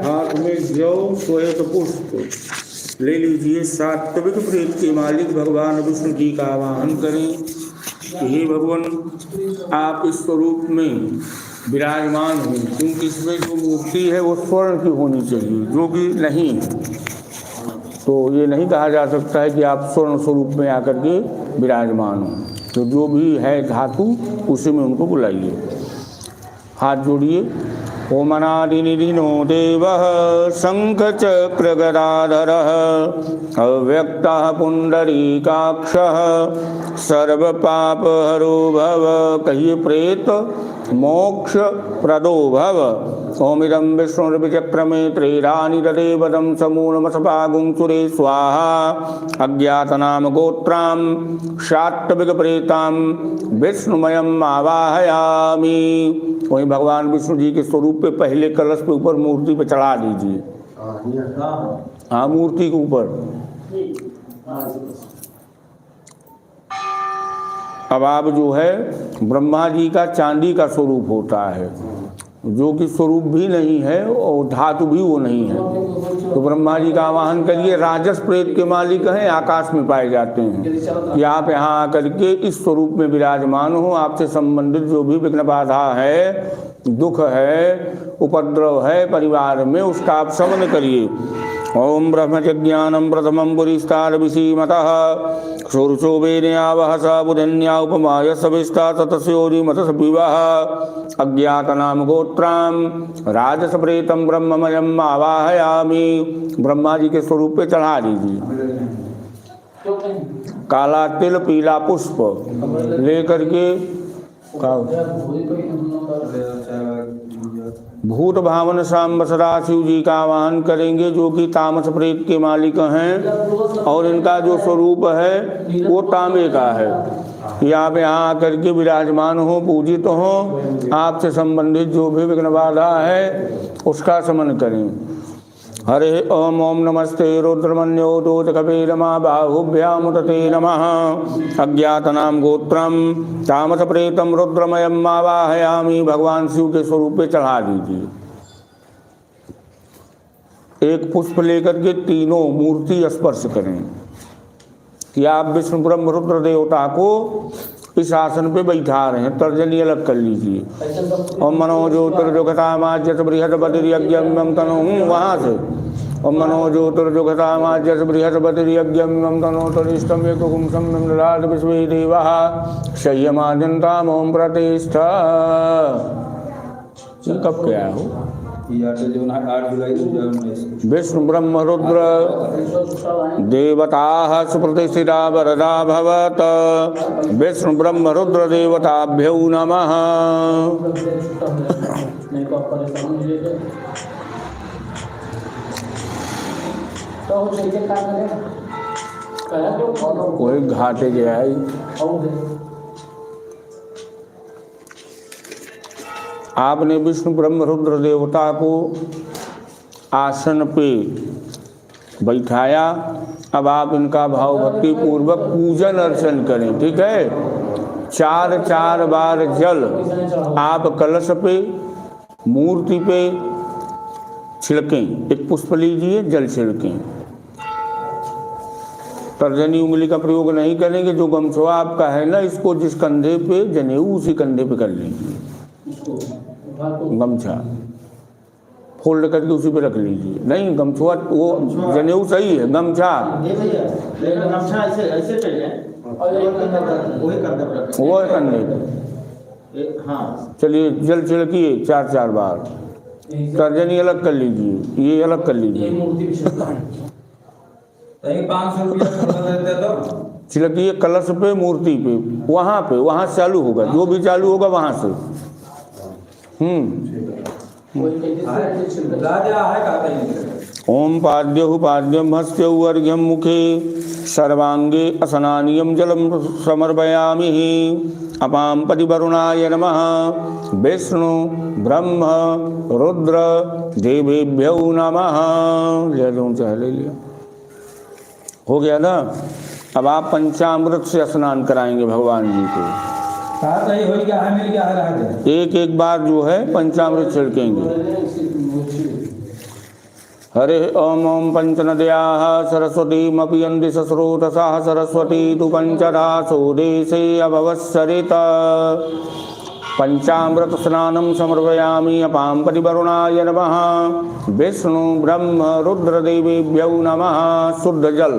Speaker 6: हाथ में जौ श्वेत पुष्प ले लीजिए। सात्विक प्रेत के मालिक भगवान विष्णु जी का आवाहन करें कि हे भगवान आप इस स्वरूप में विराजमान हो, क्योंकि इसमें जो मूर्ति है वो स्वर्ण की होनी चाहिए, जो कि नहीं। तो ये नहीं कहा जा सकता है कि आप स्वर्ण स्वरूप में आकर के विराजमान हो। तो जो भी है धातु उसी में उनको बुलाइए। हाथ जोड़िए। ओमनादिनिधिनो देवः शङ्खचक्रगदाधरः अव्यक्तः पुण्डरीकाक्षः सर्वपापहरो भव। कहिए प्रेत मोक्ष प्रदो भव। ओमिदं विष्णुर्विचक्रमे त्रैरानि ददेवदं समूलमसपागुं सुरे स्वाहा। अज्ञातनाम गोत्रां शात्विकप्रेतां विष्णुमयम् आवाहयामि। वहीं भगवान विष्णु जी के स्वरूप पे पहले कलश पे ऊपर मूर्ति पे चढ़ा दीजिए। हाँ, मूर्ति के ऊपर। अब आप जो है ब्रह्मा जी का चांदी का स्वरूप होता है, जो कि स्वरूप भी नहीं है और धातु भी वो नहीं है। तो ब्रह्मा जी का आवाहन करिए। राजस प्रेत के मालिक हैं, आकाश में पाए जाते हैं कि आप यहाँ आकर के इस स्वरूप में विराजमान हो। आपसे संबंधित जो भी विघ्न बाधा है, दुख है, उपद्रव है परिवार में, उसका आप शमन करिए। ओम ब्रह्मज्ञानम प्रथमं पुरीस्तार विसीमतः शोरुचो वेदयावह स बुधन्या उपमाय सविस्ता ततस्योरि मतस विवाह। अज्ञातनाम गोत्रां राजसप्रेतं ब्रह्ममयम् आवाहयामि। ब्रह्मा जी के स्वरूप पे चढ़ा दीजिए। काला तिल पीला पुष्प लेकर के भूत भावन सांब सदाशिव जी का आवाहन करेंगे, जो कि तामस प्रेत के मालिक हैं और इनका जो स्वरूप है वो तांबे का है। आप यहाँ आकर के विराजमान हो, पूजित हो। आपसे संबंधित जो भी विघ्न बाधा है उसका शमन करें। हरे ओम ओम नमस्ते रुद्रमन्यो दोतकपे नमा बाहुभ्यामुदते नमः। अज्ञातनाम गोत्रम तामस प्रेतम रुद्रमयम् आवाहयामि। भगवान शिव के स्वरूप पे चढ़ा दीजिए। एक पुष्प लेकर के तीनों मूर्ति स्पर्श करें कि आप विष्णु ब्रह्म रुद्र देवता को इस आसन पे बैठा रहे हैं। तर्जनी अलग कर लीजिए। ओम मनो ज्योतिर्जुगतामाज्यस बृहस्पतिर्यज्ञं तनों, वहाँ से ओम मनो ज्योतिर्जुगतामाज्यस बृहस्पतिर्यज्ञं तनों तरिष्ठं एकगुंसं नमलाद विश्वे देवाः शय्यमाजन्ताम् ओम प्रतिष्ठा। कब क्या हो? विष्णु ब्रह्म रुद्र देवता सुप्रतिष्ठिता वरदा भवत। विष्णु ब्रह्म रुद्र देवताभ्यो नमः।
Speaker 1: नहीं तो आप परेशान हो जाएंगे। तो हम चलिए क्या करें? कह दो
Speaker 6: कोई घाटे गया है। आपने विष्णु ब्रह्म रुद्र देवता को आसन पे बैठाया। अब आप इनका भाव भक्ति पूर्वक पूजन अर्चन करें, ठीक है। 4 बार जल आप कलश पे, मूर्ति पे छिड़कें। एक पुष्प लीजिए, जल छिड़कें। तर्जनी उंगली का प्रयोग नहीं करेंगे। जो गमछुआ आपका है ना, इसको जिस कंधे पे जनेऊ उसी कंधे पे कर लेंगे। गमछा फोल्ड करके उसी पे रख लीजिए। नहीं, गमछुआ वो जनेऊ सही है, गमछा वो है कंधे पे। चलिए जल छिड़किए 4 बार। तर्जनी अलग कर लीजिए, ये अलग कर लीजिए।
Speaker 3: 500 रुपया
Speaker 6: छिड़किए कलश पे, मूर्ति पे, वहाँ पे, वहाँ से चालू होगा। जो भी चालू होगा वहाँ से। ओम पाद्यहु पाद्यम हस्त्यहु अर्घ्यम मुखे सर्वांगे असनानियम जलम समर्पयामि। अपाम पतिवरुणाय नमः। विष्णु ब्रह्म रुद्र देवेभ्यो नमः। ले लिया, हो गया ना। अब आप पंचामृत से स्नान कराएंगे भगवान जी को। एक बार जो है पंचामृत छिड़केंगे। हरे ओम ओम पंचनद्याः सरस्वतीमपि स्रोतसः सरस्वती तु पंचदासो देशे अभवत्सरित। पंचामृत स्नानं समर्पयामि। अपां पतिवरुणाय नमः। विष्णु ब्रह्म रुद्र देवेभ्यो नमः। शुद्ध जल,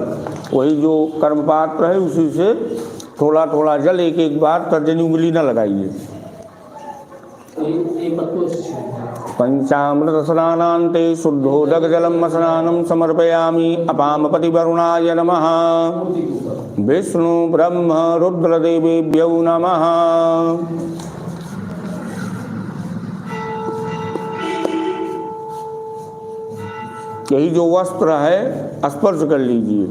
Speaker 6: वही जो कर्म पात्र है उसी से थोड़ा थोड़ा जल एक बार। तर्जनी उंगली न लगाइए। पंचामृत स्नानान्ते शुद्धोदक जलम स्नानं समर्पयामि। अपाम पतिवरुणाय नमः। विष्णु ब्रह्म रुद्र देवेभ्यो नमः। यही जो वस्त्र है स्पर्श कर लीजिए।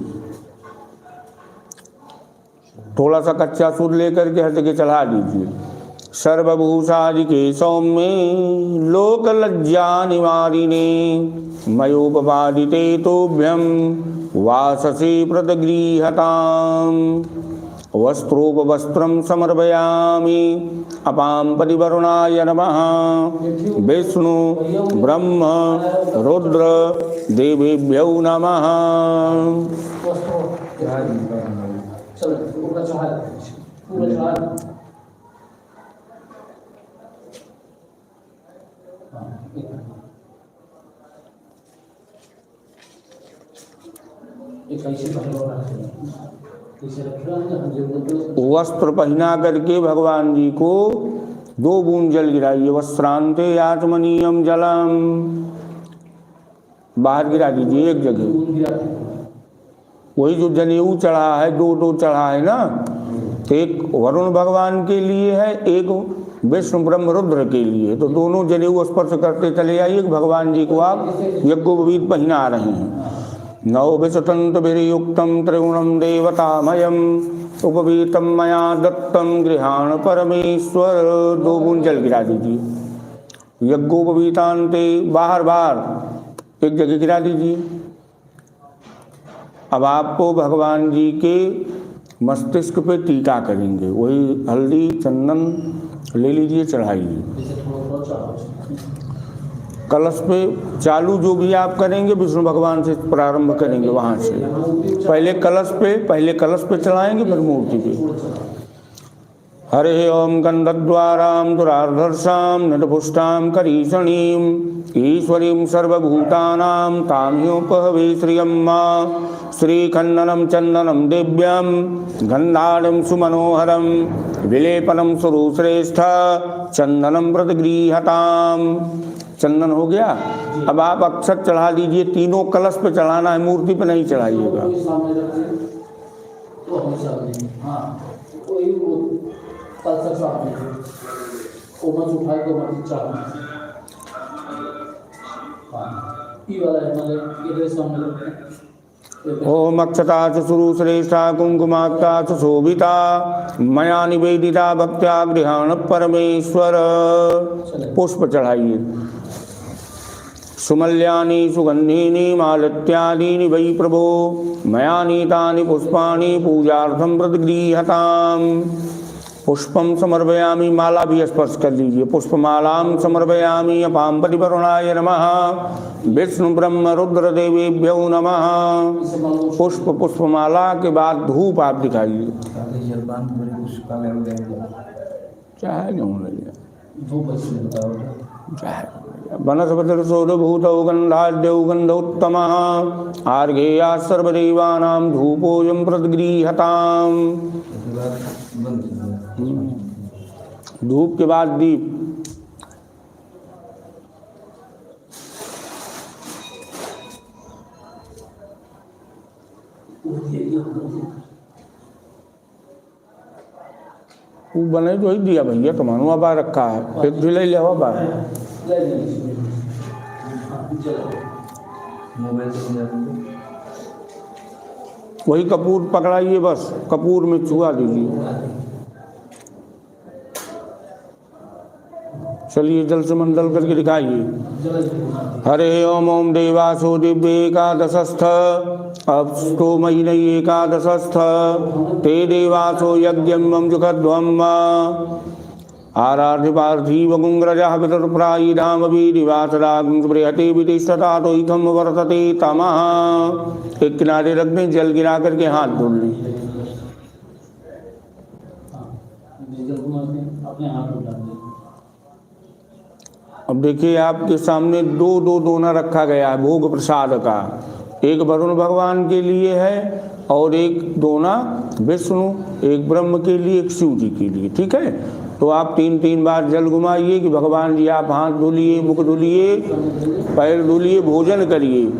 Speaker 6: थोड़ा सा कच्चा सूद लेकर के हट के चढ़ा दीजिए। सर्वभूषादिके सौम्ये लोक लज्जा निवारिणे मयोपपादिते तोभ्यम वाससे प्रतगृहताम। वस्त्रोपवस्त्रं समर्पयामि। अपां पतिवरुणाय नमः। विष्णु ब्रह्म रुद्र देवेभ्यो नमः। वस्त्र पहना करके भगवान जी को 2 बूंद जल गिराइए। वस्त्रांते आत्मनीयम जलम, बाहर गिरा दीजिए एक जगह। वही जो जनेऊ चढ़ा है, 2 चढ़ा है ना, एक वरुण भगवान के लिए है, एक विष्णु ब्रह्म रुद्र के लिए। तो दोनों जनेऊ स्पर्श करते चले आइए। भगवान जी को आप यज्ञोपवीत पहना रहे हैं। नौ विशतंतभिर्युक्तं त्रिगुणं देवतामयम् उपवीतं मया दत्तं गृहाण परमेश्वर। 2 बूंद जल गिरा दीजिए। यज्ञोपवीतांते, बाहर बाहर एक जगह गिरा दीजिए। अब आपको भगवान जी के मस्तिष्क पे टीका करेंगे। वही हल्दी चंदन ले लीजिए, चढ़ाइए। कलश पे चालू जो भी आप करेंगे विष्णु भगवान से प्रारंभ करेंगे। वहाँ से पहले कलश पे चढ़ाएंगे, फिर मूर्ति पे। हरे ओम गंधद्वारां दुरार्धर्षां नटपुष्टां करीषणीं ईश्वरीं सर्वभूतानां ताम्योपहवे श्रियम्मा। श्रीखण्डनं चन्दनं दिव्यं गन्धाढ्यं सुमनोहरं विलेपनं सुरुश्रेष्ठ चन्दनं व्रतगृहतां। चंदन हो गया। अब आप अक्षत चढ़ा दीजिए, तीनों कलश पे चढ़ाना है, मूर्ति पे नहीं चढ़ाइएगा।
Speaker 1: कोई सामने रख दे, तो हमेशा नहीं। हाँ, कोई वो कलश सामने वो मत उठाए तो मत चढ़ाना। हाँ, ये वाला है, मतलब ये सामने रखते हैं।
Speaker 6: ओम अक्षता शुरु श्रेष्ठा कुंकुमाक्ता शोभिता मया निवेदिता भक्त्या गृहाण परमेश्वर। पुष्प चढ़ाइए। सुमल्यानि सुगंधीनि मालत्यादीनि वै प्रभो मया नीतानि पुष्पाणि पूजार्थं प्रतिगृह्यताम्। पुष्पम समर्पयामि, माला भी स्पर्श कर लीजिए। पुष्पमालां समर्पयामि अपां परिवरुणाय नमः, विष्णु ब्रह्म रुद्र देवेभ्यो नमः। पुष्पमाला के बाद धूप आप दिखाइए। चाहे वनस्पतिर्षोडभूतौ गन्धाद्यौ गन्धोत्तमः आर्घेया सर्वदेवानां धूपोऽयं प्रतिगृह्यताम्। धूप के बाद दीप। वो बने जो ही दिया भैया, तुम्हारा बार रखा है, फिर भी ले लिया बार। वही कपूर पकड़ाइए, बस कपूर में छुआ दीजिए। चलिए जल से मंडल करके दिखाइए। हरे ओम ओम देवासो दिव्य एकादशस्थ अष्टो महीने एकादशस्थ ते देवासो यज्ञम जुखध्वम आराध्य पार्थिव गुंग्रजः पितृप्रायी धाम वीरिवासरागं बृहते वितिष्ठता तो इकम वर्तते तमः। एक किनारे रख दें, जल गिरा करके हाथ धुल लें।
Speaker 1: अपने हाथ उठा दें।
Speaker 6: अब देखिए आपके सामने दो दोना रखा गया है भोग प्रसाद का। एक वरुण भगवान के लिए है और एक दोना विष्णु, एक ब्रह्म के लिए, एक शिव जी के लिए। ठीक है, तो आप 3 बार जल घुमाइए कि भगवान जी आप हाथ धुलिए, मुख धुलिए, पैर धुलिए, भोजन करिए।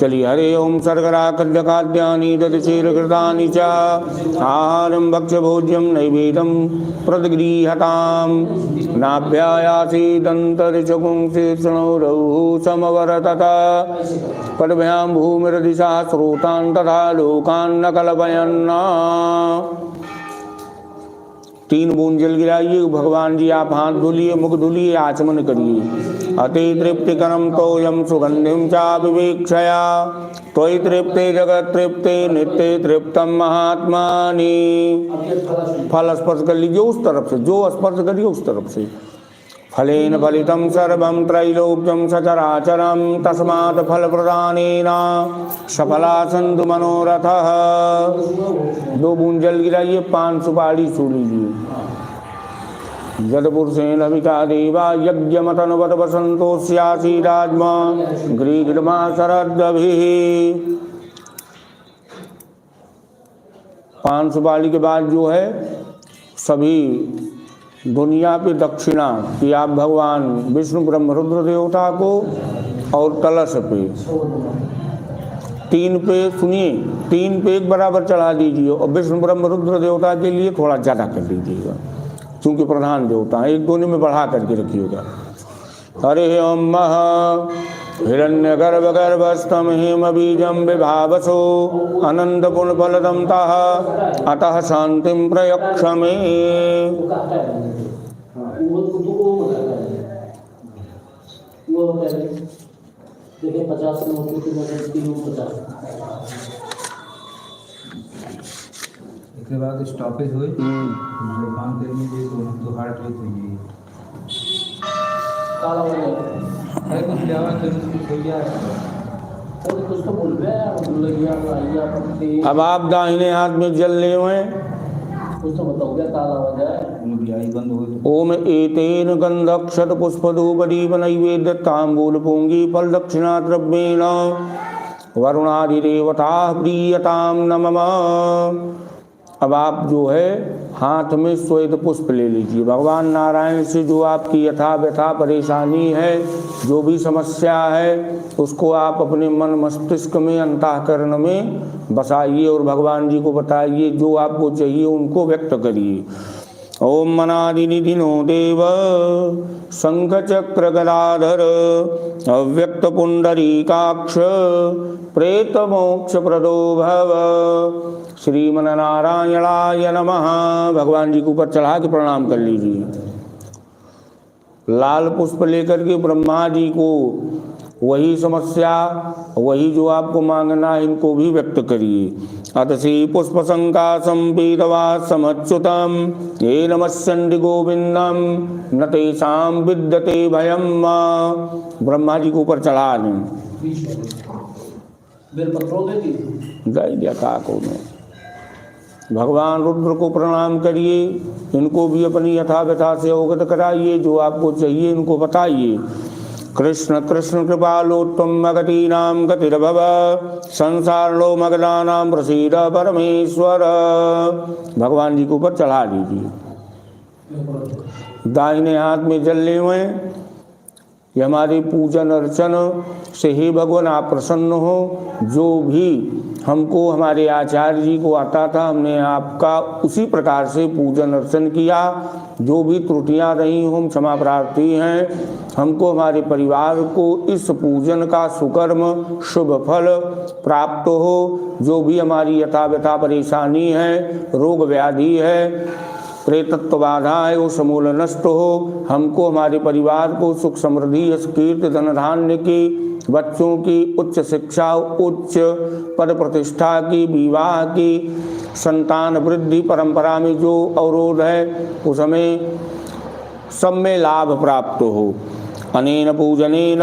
Speaker 6: चलिए हरे ओम सर्गरा खाद्यानि दधिक्षीरकृतानि च आहारं भक्ष्यभोज्यं नैवेद्यं प्रतिगृह्यताम्। नाभ्यायासीदन्तरिचपुंसीर्षणोरौ समवर्तत पद्भ्यां भूमिर्दिशा स्रोतान् तथा लोकान् न कल्पयन्। 3 बूंद जल गिराइए। भगवान जी आप हाथ धुलिए, मुख धुलिए, आचमन करिए। अति तृप्तिकरम तोयम सुगंधिम चाभिवेक्षया त्वयि तृप्ते जगत तृप्ते नित्य तृप्तम महात्मानि। फल स्पर्श कर लीजिए उस तरफ से, जो स्पर्श करिए उस तरफ से। फलेन फलितं सर्वं त्रैलोक्यं सचराचरं तस्मात् फलप्रदानेन सफला सन्तु मनोरथः। 2 बूंद जल गिराइए, 5 सुपारी छू लीजिए। यदपुरुषेण विका देवा यज्ञमतनुवत वसन्तोऽस्यासि राजमा गृहीतमा शरद्भिः। 5 सुपारी के बाद जो है सभी दुनिया पे दक्षिणा कि आप भगवान विष्णु ब्रह्म रुद्र देवता को और कलश पे 3 पे सुनिए, 3 पे एक बराबर चढ़ा दीजिए और विष्णु ब्रह्म रुद्र देवता के लिए थोड़ा ज़्यादा कर दीजिएगा क्योंकि प्रधान देवता है। 1-2 में बढ़ा करके रखिएगा। हरे ओम मह हिरण्यगर्भगर्भस्थं हेमबीजं विभावसो अनन्तपुण्यफलदं तः अतः शान्तिं प्रयक्ष मे।
Speaker 1: देखिए 50 में होती है, 50
Speaker 3: इसके बाद स्टॉपेज हुई काम करने के तो हार्ट रेट हुई
Speaker 1: काला हो गया
Speaker 3: है कुछ लेवा कर हो गया
Speaker 1: और कुछ तो बोल रहे हैं, बोल गया आइए।
Speaker 6: अब आप दाहिने हाथ में जल ले हुए,
Speaker 1: कुछ तो बताओ क्या काला हो जाए।
Speaker 3: बंद हो
Speaker 6: ओम एतेन गंधक्षत पुष्पधूपदीप नैवेद्य तांबूल पूंगी फल दक्षिणा द्रव्येण वरुणादिदेवता प्रीयतां नमः। अब आप जो है हाथ में श्वेत पुष्प ले लीजिए। भगवान नारायण से जो आपकी यथा व्यथा परेशानी है, जो भी समस्या है, उसको आप अपने मन मस्तिष्क में अंतःकरण में बसाइए और भगवान जी को बताइए। जो आपको चाहिए उनको व्यक्त करिए। ओम मनादिनिधिनो देव शंख चक्र गदाधर अव्यक्त पुंडरीकाक्ष प्रेत मोक्ष प्रदो भव श्रीमन्नारायणाय नमः। भगवान जी के ऊपर चढ़ा के प्रणाम कर लीजिए। लाल पुष्प लेकर के ब्रह्मा जी को वही समस्या, वही जो आपको मांगना है, इनको भी व्यक्त करिए। अतसी पुष्प संकाशम पीतवा समच्युतम ये नमस्यन्ति गोविंदम न तेषां विद्यते भयम। ब्रह्मा जी के ऊपर चढ़ा दें।
Speaker 1: बेलपत्रों दे दी
Speaker 6: गई दिया काकों में। भगवान रुद्र को प्रणाम करिए। इनको भी अपनी यथा व्यथा से अवगत कराइए। जो आपको चाहिए इनको बताइए। कृष्ण कृष्ण कृपालोत्तम मगतीनां गतिर्भव संसारो मगनानां प्रसीद परमेश्वर। भगवान जी के ऊपर चढ़ा दीजिए। दाहिने हाथ में जल ले हुए। ये हमारे पूजन अर्चन से ही भगवान आप प्रसन्न हो। जो भी हमको हमारे आचार्य जी को आता था, हमने आपका उसी प्रकार से पूजन अर्चन किया। जो भी त्रुटियां रही हों क्षमा प्रार्थी हैं। हमको हमारे परिवार को इस पूजन का सुकर्म शुभ फल प्राप्त हो। जो भी हमारी यथा व्यथा परेशानी है, रोग व्याधि है, प्रेतत्व बाधा है, वो समूल नष्ट हो। हमको हमारे परिवार को सुख समृद्धि यश कीर्ति धन धान्य की, बच्चों की उच्च शिक्षा, उच्च पद प्रतिष्ठा की, विवाह की, संतान वृद्धि, परंपरा में जो अवरोध है उस हमें सब में लाभ प्राप्त हो। अनेन पूजनेन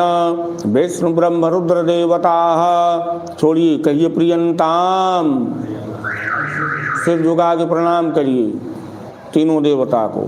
Speaker 6: विष्णु ब्रह्म रुद्र देवता। छोड़िए, कहिए प्रियंताम। सिर झुका के प्रणाम करिए तीनों देवता को।